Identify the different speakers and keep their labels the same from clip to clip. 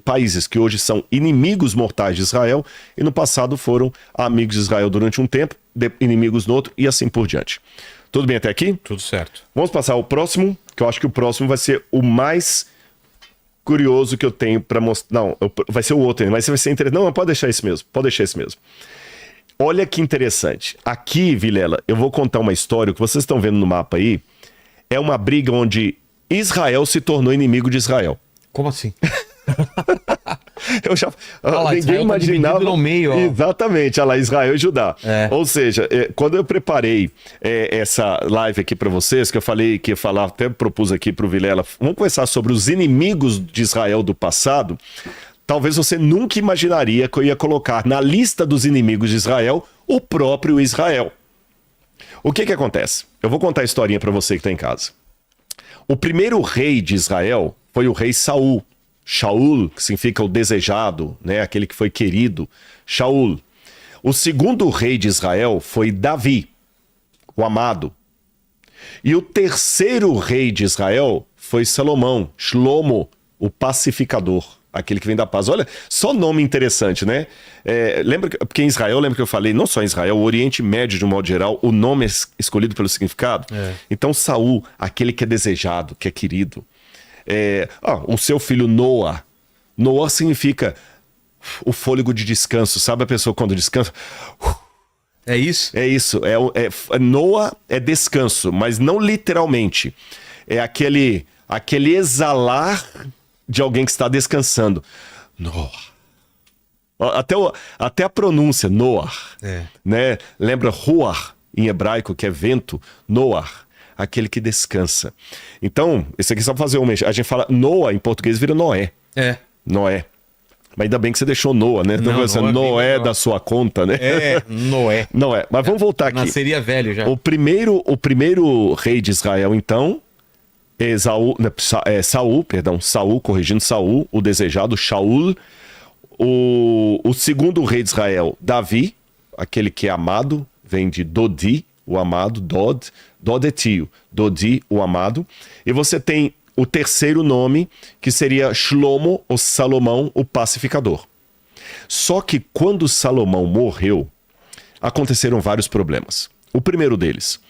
Speaker 1: países que hoje são inimigos mortais de Israel e no passado foram amigos de Israel durante um tempo, inimigos no outro e assim por diante. Tudo bem até aqui?
Speaker 2: Tudo certo.
Speaker 1: Vamos passar ao próximo, que eu acho que o próximo vai ser o mais curioso que eu tenho para mostrar. Não, vai ser o outro, mas vai ser interessante. Não, pode deixar esse mesmo. Pode deixar esse mesmo. Olha que interessante. Aqui, Vilela, eu vou contar uma história. O que vocês estão vendo no mapa aí é uma briga onde Israel se tornou inimigo de Israel.
Speaker 2: Como assim?
Speaker 1: Eu já,
Speaker 2: lá,
Speaker 1: ninguém
Speaker 2: Israel
Speaker 1: imaginava.
Speaker 2: Tá no meio, ó.
Speaker 1: Exatamente, olha lá, Israel e Judá. Ou seja, quando eu preparei essa live aqui para vocês, que eu falei que ia falar, até propus aqui para o Vilela, vamos conversar sobre os inimigos de Israel do passado. Talvez você nunca imaginaria que eu ia colocar na lista dos inimigos de Israel o próprio Israel. O que acontece? Eu vou contar a historinha para você que está em casa. O primeiro rei de Israel foi o rei Saul. Shaul, que significa o desejado, né? Aquele que foi querido. Shaul. O segundo rei de Israel foi Davi, o amado. E o terceiro rei de Israel foi Salomão, Shlomo, o pacificador, aquele que vem da paz. Olha, só nome interessante, né? Lembra, porque em Israel, lembra que eu falei, não só em Israel, o Oriente Médio de um modo geral, o nome é escolhido pelo significado. Então Saul, aquele que é desejado, que é querido. O seu filho Noah. Noah significa o fôlego de descanso. Sabe a pessoa quando descansa?
Speaker 2: É isso?
Speaker 1: É isso. Noah é descanso, mas não literalmente. É aquele exalar de alguém que está descansando. Noah. Até a pronúncia, Noah. Né? Lembra Ruach em hebraico, que é vento? Noah. Aquele que descansa. Então, esse aqui só pra fazer a gente fala Noah, em português vira Noé. Noé. Mas ainda bem que você deixou Noah, né? Não, Noé da sua conta, né?
Speaker 2: Noé.
Speaker 1: Noé. Mas vamos voltar aqui.
Speaker 2: Nasceria velho já.
Speaker 1: O primeiro rei de Israel, então, Saul, corrigindo Saul, o desejado, Shaul. O segundo rei de Israel, Davi, aquele que é amado, vem de Dodi, o amado, Dod é tio, Dodi, o amado. E você tem o terceiro nome, que seria Shlomo, ou Salomão, o pacificador. Só que quando Salomão morreu, aconteceram vários problemas. O primeiro deles,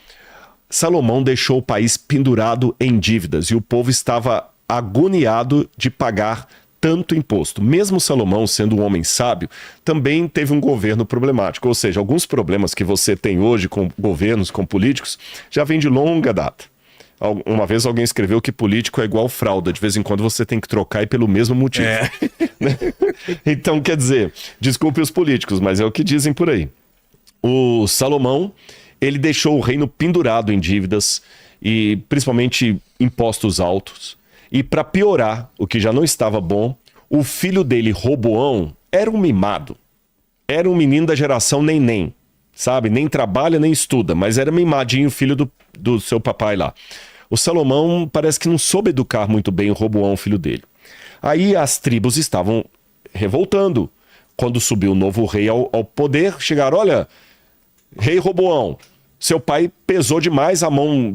Speaker 1: Salomão deixou o país pendurado em dívidas e o povo estava agoniado de pagar tanto imposto. Mesmo Salomão, sendo um homem sábio, também teve um governo problemático. Ou seja, alguns problemas que você tem hoje com governos, com políticos, já vem de longa data. Uma vez alguém escreveu que político é igual fralda. De vez em quando você tem que trocar e pelo mesmo motivo. Então, quer dizer, desculpe os políticos, mas é o que dizem por aí. O Salomão, ele deixou o reino pendurado em dívidas e principalmente impostos altos. E para piorar, o que já não estava bom, o filho dele, Roboão, era um mimado. Era um menino da geração neném, sabe? Nem trabalha, nem estuda, mas era mimadinho, filho do seu papai lá. O Salomão parece que não soube educar muito bem o Roboão, filho dele. Aí as tribos estavam revoltando. Quando subiu o novo rei ao poder, chegaram, olha, rei Roboão, seu pai pesou demais a mão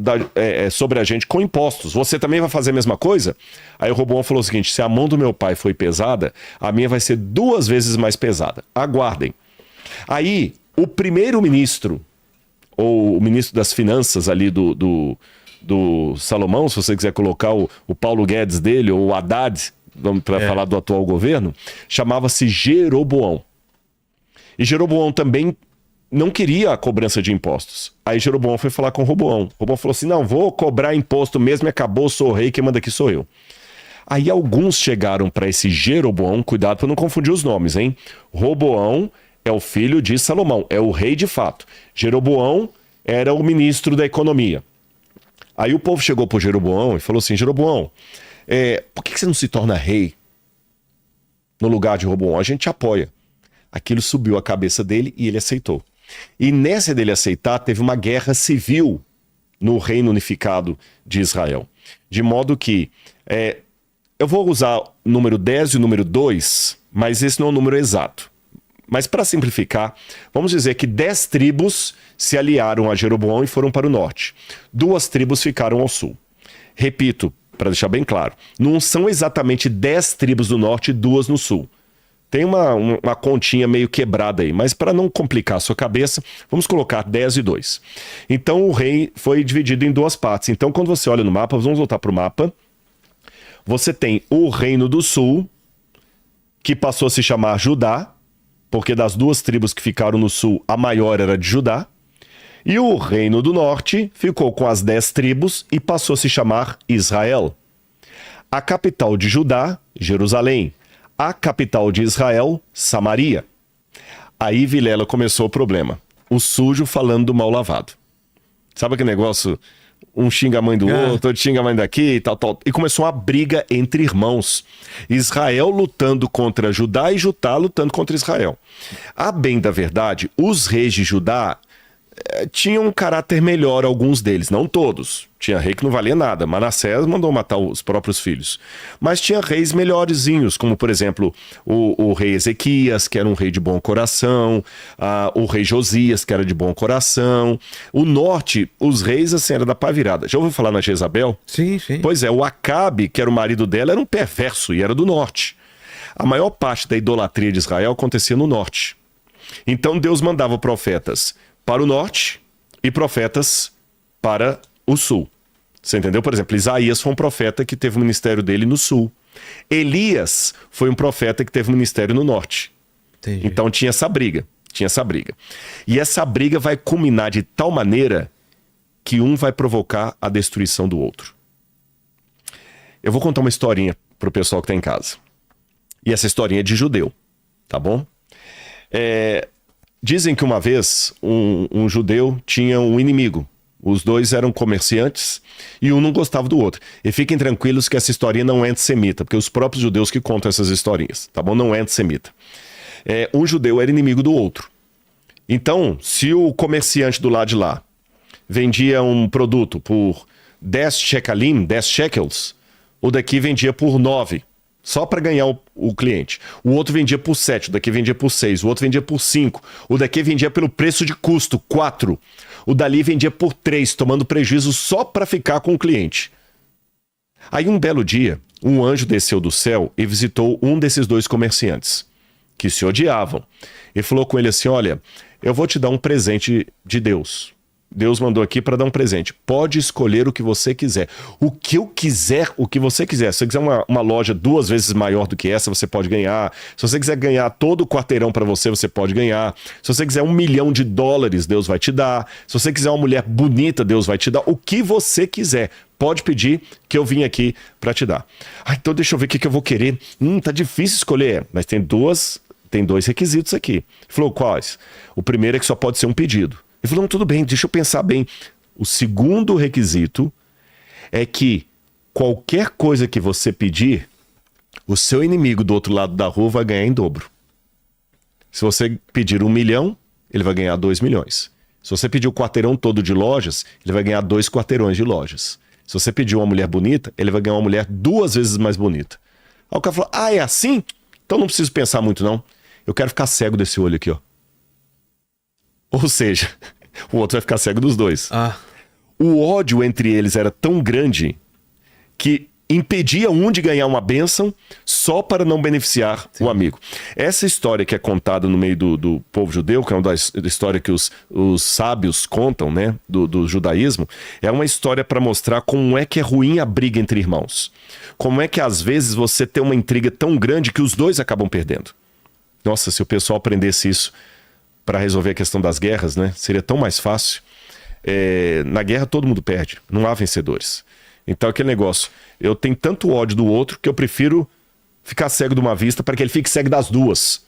Speaker 1: sobre a gente com impostos. Você também vai fazer a mesma coisa? Aí o Roboão falou o seguinte, se a mão do meu pai foi pesada, a minha vai ser 2 vezes mais pesada. Aguardem. Aí o primeiro-ministro, ou o ministro das finanças ali do Salomão, se você quiser colocar o Paulo Guedes dele, ou o Haddad, para falar do atual governo, chamava-se Jeroboão. E Jeroboão também não queria a cobrança de impostos. Aí Jeroboão foi falar com o Roboão. O Roboão falou assim, não, vou cobrar imposto mesmo e acabou, sou o rei, quem manda aqui sou eu. Aí alguns chegaram para esse Jeroboão, cuidado para não confundir os nomes, hein? Roboão é o filho de Salomão, é o rei de fato. Jeroboão era o ministro da economia. Aí o povo chegou pro Jeroboão e falou assim, Jeroboão, por que você não se torna rei no lugar de Roboão? A gente te apoia. Aquilo subiu a cabeça dele e ele aceitou. E nessa dele aceitar, teve uma guerra civil no reino unificado de Israel. De modo que, eu vou usar o número 10 e o número 2, mas esse não é o número exato. Mas para simplificar, vamos dizer que 10 tribos se aliaram a Jeroboão e foram para o norte. 2 tribos ficaram ao sul. Repito, para deixar bem claro, não são exatamente 10 tribos do norte e 2 no sul. Tem uma continha meio quebrada aí, mas para não complicar a sua cabeça, vamos colocar 10 e 2. Então o rei foi dividido em 2 partes. Então quando você olha no mapa, vamos voltar para o mapa, você tem o reino do sul, que passou a se chamar Judá, porque das 2 tribos que ficaram no sul, a maior era de Judá. E o reino do norte ficou com as 10 tribos e passou a se chamar Israel. A capital de Judá, Jerusalém. A capital de Israel, Samaria. Aí, Vilela, começou o problema. O sujo falando do mal lavado. Sabe aquele negócio? Um xinga a mãe do outro, outro xinga a mãe daqui e tal. E começou uma briga entre irmãos. Israel lutando contra Judá e Judá lutando contra Israel. A bem da verdade, os reis de Judá tinham um caráter melhor, alguns deles, não todos. Tinha rei que não valia nada. Manassés mandou matar os próprios filhos. Mas tinha reis melhorzinhos, como por exemplo o rei Ezequias, que era um rei de bom coração, o rei Josias, que era de bom coração. O norte, os reis assim, era da pá virada. Já ouviu falar na Jezabel?
Speaker 2: Sim, sim.
Speaker 1: Pois é, o Acabe, que era o marido dela, era um perverso e era do norte. A maior parte da idolatria de Israel acontecia no norte. Então Deus mandava profetas para o norte e profetas para o sul. Você entendeu? Por exemplo, Isaías foi um profeta que teve o ministério dele no sul. Elias foi um profeta que teve o ministério no norte.
Speaker 2: Entendi.
Speaker 1: Então tinha essa briga. E essa briga vai culminar de tal maneira que um vai provocar a destruição do outro. Eu vou contar uma historinha pro pessoal que tá em casa. E essa historinha é de judeu, tá bom? Dizem que uma vez um judeu tinha um inimigo. Os dois eram comerciantes e um não gostava do outro. E fiquem tranquilos que essa historinha não é antissemita, porque os próprios judeus que contam essas historinhas, tá bom? Não é antissemita. Um judeu era inimigo do outro. Então, se o comerciante do lado de lá vendia um produto por 10 shekalim, 10 shekels, o daqui vendia por 9. Só para ganhar o cliente. O outro vendia por 7, o daqui vendia por 6, o outro vendia por 5, o daqui vendia pelo preço de custo, 4. O dali vendia por 3, tomando prejuízo só para ficar com o cliente. Aí um belo dia, um anjo desceu do céu e visitou um desses dois comerciantes, que se odiavam. E falou com ele assim, olha, eu vou te dar um presente de Deus. Deus mandou aqui para dar um presente. Pode escolher o que você quiser. O que eu quiser, o que você quiser. Se você quiser uma loja 2 vezes maior do que essa, você pode ganhar. Se você quiser ganhar todo o quarteirão para você, você pode ganhar. Se você quiser $1 milhão, Deus vai te dar. Se você quiser uma mulher bonita, Deus vai te dar. O que você quiser. Pode pedir que eu vim aqui para te dar. Então deixa eu ver o que eu vou querer. Tá difícil escolher. Mas tem 2 requisitos aqui. Ele falou, quais? O primeiro é que só pode ser um pedido. Ele falou, não, tudo bem, deixa eu pensar bem. O segundo requisito é que qualquer coisa que você pedir, o seu inimigo do outro lado da rua vai ganhar em dobro. Se você pedir $1 milhão, ele vai ganhar 2 milhões. Se você pedir o quarteirão todo de lojas, ele vai ganhar 2 quarteirões de lojas. Se você pedir uma mulher bonita, ele vai ganhar uma mulher 2 vezes mais bonita. Aí o cara falou, é assim? Então não preciso pensar muito não. Eu quero ficar cego desse olho aqui, ó. Ou seja, o outro vai ficar cego dos dois. O ódio entre eles era tão grande que impedia um de ganhar uma bênção só para não beneficiar o amigo. Essa história que é contada no meio do povo judeu, que é uma da história que os sábios contam, né, do judaísmo, é uma história para mostrar como é que é ruim a briga entre irmãos. Como é que às vezes você tem uma intriga tão grande que os dois acabam perdendo. Nossa, se o pessoal aprendesse isso para resolver a questão das guerras, né? Seria tão mais fácil. Na guerra todo mundo perde, não há vencedores. Então aquele negócio, eu tenho tanto ódio do outro que eu prefiro ficar cego de uma vista para que ele fique cego das duas.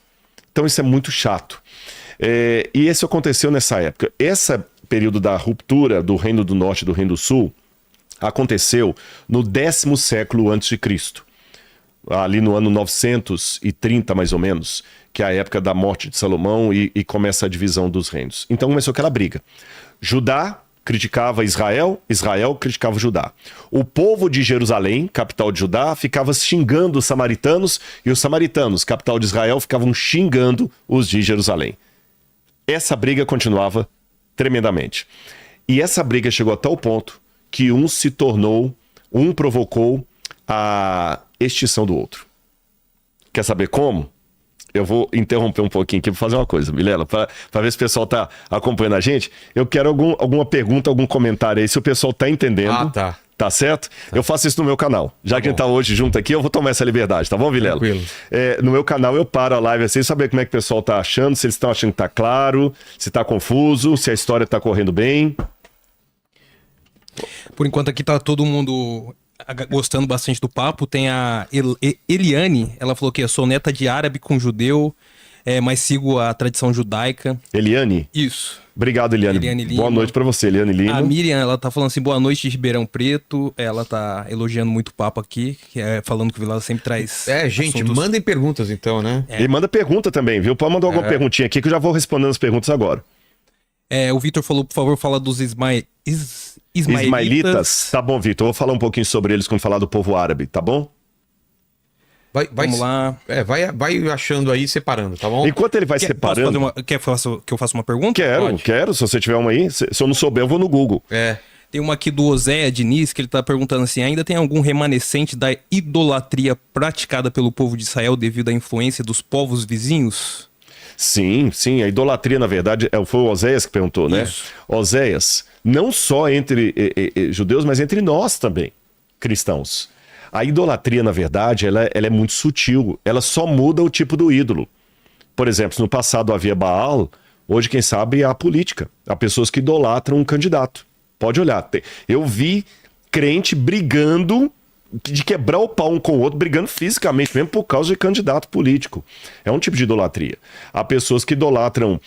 Speaker 1: Então isso é muito chato. E isso aconteceu nessa época. Esse período da ruptura do Reino do Norte e do Reino do Sul aconteceu no 10º século antes de Cristo. Ali no ano 930 mais ou menos, que é a época da morte de Salomão e começa a divisão dos reinos. Então começou aquela briga. Judá criticava Israel, Israel criticava Judá. O povo de Jerusalém, capital de Judá, ficava xingando os samaritanos e os samaritanos, capital de Israel, ficavam xingando os de Jerusalém. Essa briga continuava tremendamente. E essa briga chegou a tal ponto que um se tornou um provocou a extinção do outro. Quer saber como? Eu vou interromper um pouquinho aqui para fazer uma coisa, Vilela, para ver se o pessoal tá acompanhando a gente. Eu quero alguma pergunta, algum comentário aí, se o pessoal tá entendendo.
Speaker 2: Ah, tá.
Speaker 1: Tá certo? Eu faço isso no meu canal. Já que a gente tá hoje junto aqui, eu vou tomar essa liberdade, tá bom, Vilela?
Speaker 2: Tranquilo.
Speaker 1: No meu canal eu paro a live assim, saber como é que o pessoal tá achando, se eles estão achando que tá claro, se tá confuso, se a história tá correndo bem.
Speaker 3: Por enquanto aqui tá todo mundo gostando bastante do papo. Tem a Eliane, ela falou que eu sou neta de árabe com judeu, mas sigo a tradição judaica.
Speaker 1: Eliane?
Speaker 3: Isso.
Speaker 1: Obrigado, Eliane. Boa noite pra você, Eliane Lima.
Speaker 3: A Miriam, ela tá falando assim, boa noite de Ribeirão Preto. Ela tá elogiando muito o papo aqui, falando que o Vilela sempre traz
Speaker 2: Gente,
Speaker 3: assuntos...
Speaker 2: mandem perguntas então, né?
Speaker 1: E manda pergunta também, viu? Pode mandar alguma perguntinha aqui que eu já vou respondendo as perguntas agora.
Speaker 3: O Vitor falou, por favor, fala dos ismaelitas.
Speaker 1: Tá bom, Vitor. Eu vou falar um pouquinho sobre eles quando falar do povo árabe, tá bom?
Speaker 3: Vamos lá.
Speaker 2: Vai achando aí, separando, tá bom?
Speaker 1: Enquanto ele vai separando...
Speaker 3: Quer que eu faça uma pergunta?
Speaker 1: Quero. Se você tiver uma aí. Se eu não souber, eu vou no Google.
Speaker 3: Tem uma aqui do Oséia Diniz, que ele tá perguntando assim, ainda tem algum remanescente da idolatria praticada pelo povo de Israel devido à influência dos povos vizinhos?
Speaker 1: Sim. A idolatria, na verdade, foi o Oséias que perguntou, né?
Speaker 3: Isso.
Speaker 1: Oséias, não só entre judeus, mas entre nós também, cristãos. A idolatria, na verdade, ela é muito sutil. Ela só muda o tipo do ídolo. Por exemplo, se no passado havia Baal, hoje, quem sabe, há política. Há pessoas que idolatram um candidato. Pode olhar. Eu vi crente brigando, de quebrar o pau um com o outro, brigando fisicamente, mesmo por causa de candidato político. É um tipo de idolatria. Há pessoas que idolatram,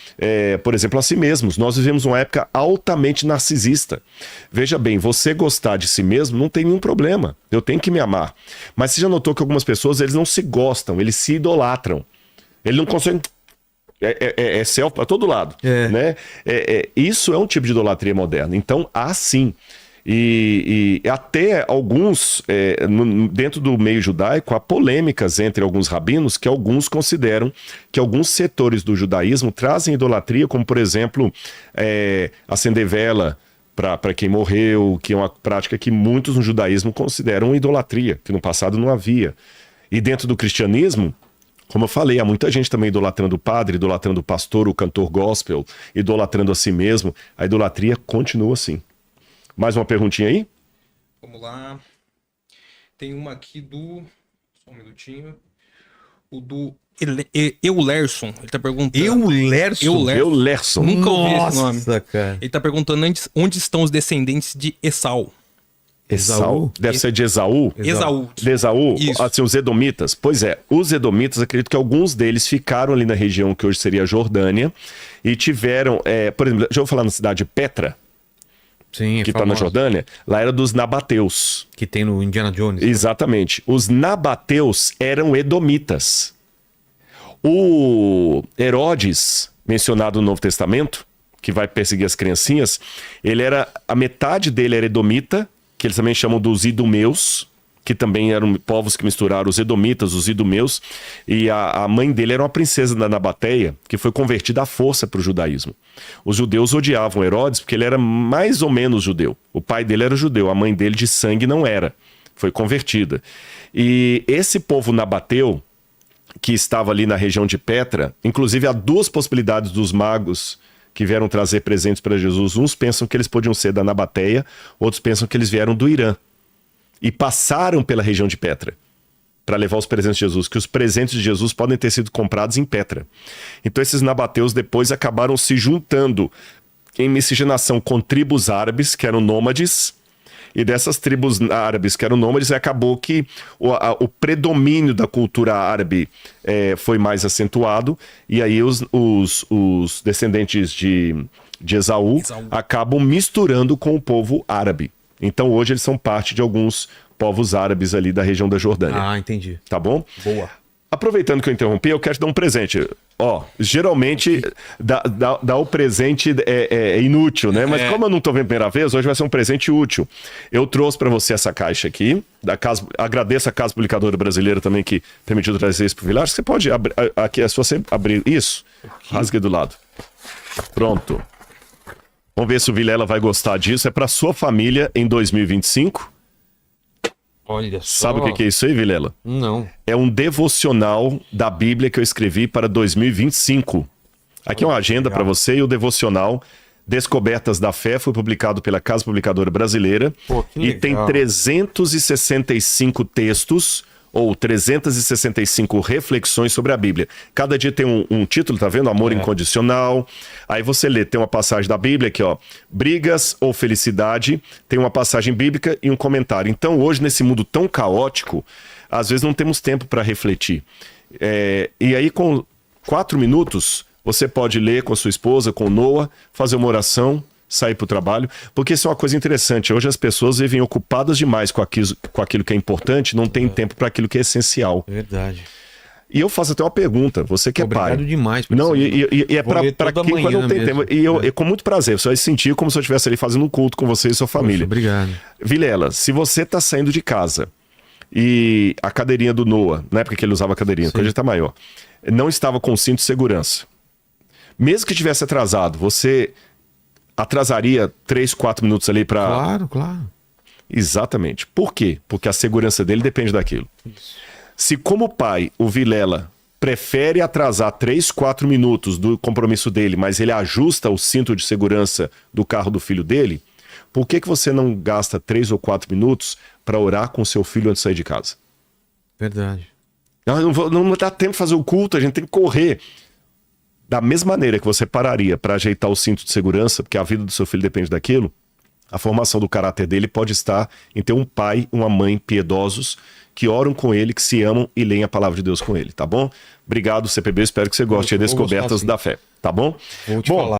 Speaker 1: por exemplo, a si mesmos. Nós vivemos uma época altamente narcisista. Veja bem, você gostar de si mesmo não tem nenhum problema. Eu tenho que me amar. Mas você já notou que algumas pessoas, eles não se gostam, eles se idolatram. Ele não consegue... É selfie para todo lado. Né? Isso é um tipo de idolatria moderna. Então, há sim. E até alguns, dentro do meio judaico, há polêmicas entre alguns rabinos que alguns consideram que alguns setores do judaísmo trazem idolatria, como, por exemplo, acender vela para quem morreu, que é uma prática que muitos no judaísmo consideram idolatria, que no passado não havia. E dentro do cristianismo, como eu falei, há muita gente também idolatrando o padre, idolatrando o pastor, o cantor gospel, idolatrando a si mesmo. A idolatria continua assim. Mais uma perguntinha aí?
Speaker 3: Vamos lá. Tem uma aqui do... Só um minutinho. O do Eulerson. Ele tá perguntando...
Speaker 1: Eulerson.
Speaker 3: Nunca ouvi esse nome.
Speaker 2: Nossa, cara.
Speaker 3: Ele tá perguntando onde estão os descendentes de Esau.
Speaker 1: Esaú? Deve ser de Esaú?
Speaker 3: Esaú.
Speaker 1: De Esaú?
Speaker 3: Isso.
Speaker 1: Assim, os edomitas? Pois é, os edomitas, acredito que alguns deles ficaram ali na região que hoje seria a Jordânia e tiveram, por exemplo, já vou falar na cidade de Petra,
Speaker 2: Sim,
Speaker 1: que está na Jordânia, lá era dos nabateus.
Speaker 2: Que tem no Indiana Jones.
Speaker 1: Exatamente. Os nabateus eram edomitas. O Herodes, mencionado no Novo Testamento, que vai perseguir as criancinhas, a metade dele era edomita, que eles também chamam dos idumeus, que também eram povos que misturaram os edomitas, os idumeus, e a mãe dele era uma princesa da Nabateia, que foi convertida à força para o judaísmo. Os judeus odiavam Herodes porque ele era mais ou menos judeu. O pai dele era judeu, a mãe dele de sangue não era, foi convertida. E esse povo nabateu, que estava ali na região de Petra, inclusive há duas possibilidades dos magos que vieram trazer presentes para Jesus. Uns pensam que eles podiam ser da Nabateia, outros pensam que eles vieram do Irã. E passaram pela região de Petra para levar os presentes de Jesus, que os presentes de Jesus podem ter sido comprados em Petra. Então esses nabateus depois acabaram se juntando em miscigenação com tribos árabes, que eram nômades, e dessas tribos árabes que eram nômades, acabou que o predomínio da cultura árabe foi mais acentuado, e aí os descendentes de Esaú acabam misturando com o povo árabe. Então hoje eles são parte de alguns povos árabes ali da região da Jordânia.
Speaker 2: Ah, entendi.
Speaker 1: Tá bom?
Speaker 2: Boa.
Speaker 1: Aproveitando que eu interrompi, eu quero te dar um presente. Ó, geralmente dar o presente é inútil, né? Mas como eu não tô vendo a primeira vez, hoje vai ser um presente útil. Eu trouxe para você essa caixa aqui, da casa, agradeço a Casa Publicadora Brasileira também que permitiu trazer isso pro Vilar. Você pode abrir, aqui, se você abrir isso, rasgue do lado. Pronto. Vamos ver se o Vilela vai gostar disso. É para sua família em 2025.
Speaker 2: Olha só.
Speaker 1: Sabe o que é isso aí, Vilela?
Speaker 2: Não.
Speaker 1: É um devocional da Bíblia que eu escrevi para 2025. Aqui é uma agenda para você e o devocional Descobertas da Fé foi publicado pela Casa Publicadora Brasileira.
Speaker 2: Pô, que
Speaker 1: e tem
Speaker 2: legal.
Speaker 1: 365 textos ou 365 reflexões sobre a Bíblia. Cada dia tem um título, tá vendo? Amor incondicional. Aí você lê, tem uma passagem da Bíblia aqui, ó. Brigas ou felicidade. Tem uma passagem bíblica e um comentário. Então hoje, nesse mundo tão caótico, às vezes não temos tempo para refletir. E aí com 4 minutos, você pode ler com a sua esposa, com o Noah, fazer uma oração, sair para o trabalho, porque isso é uma coisa interessante. Hoje as pessoas vivem ocupadas demais com aquilo que é importante, não tem tempo para aquilo que é essencial.
Speaker 2: Verdade.
Speaker 1: E eu faço até uma pergunta, você que é pai.
Speaker 2: Obrigado demais por
Speaker 1: Não,
Speaker 2: essa
Speaker 1: e é
Speaker 2: Vou ler
Speaker 1: para
Speaker 2: toda
Speaker 1: quem
Speaker 2: manhã
Speaker 1: quando não tem
Speaker 2: mesmo.
Speaker 1: tempo. E eu, com muito prazer, você vai se sentir como se eu estivesse ali fazendo um culto com você e sua família.
Speaker 2: Poxa, obrigado.
Speaker 1: Vilela, se você tá saindo de casa e a cadeirinha do Noah, na época que ele usava a cadeirinha, quando ele tá maior, não estava com cinto de segurança, mesmo que tivesse atrasado, você atrasaria 3, 4 minutos ali para...
Speaker 2: Claro, claro.
Speaker 1: Exatamente. Por quê? Porque a segurança dele depende daquilo. Se como pai, o Vilela prefere atrasar 3, 4 minutos do compromisso dele, mas ele ajusta o cinto de segurança do carro do filho dele, por que você não gasta 3 ou 4 minutos para orar com seu filho antes de sair de casa?
Speaker 2: Verdade.
Speaker 1: Não dá tempo de fazer o culto, a gente tem que correr. Da mesma maneira que você pararia para ajeitar o cinto de segurança, porque a vida do seu filho depende daquilo, a formação do caráter dele pode estar em ter um pai e uma mãe piedosos que oram com ele, que se amam e leem a palavra de Deus com ele, tá bom? Obrigado, CPB, espero que você goste de
Speaker 2: Eu vou gostar,
Speaker 1: Descobertas
Speaker 2: sim.
Speaker 1: da Fé, tá bom?
Speaker 2: Vou te falar.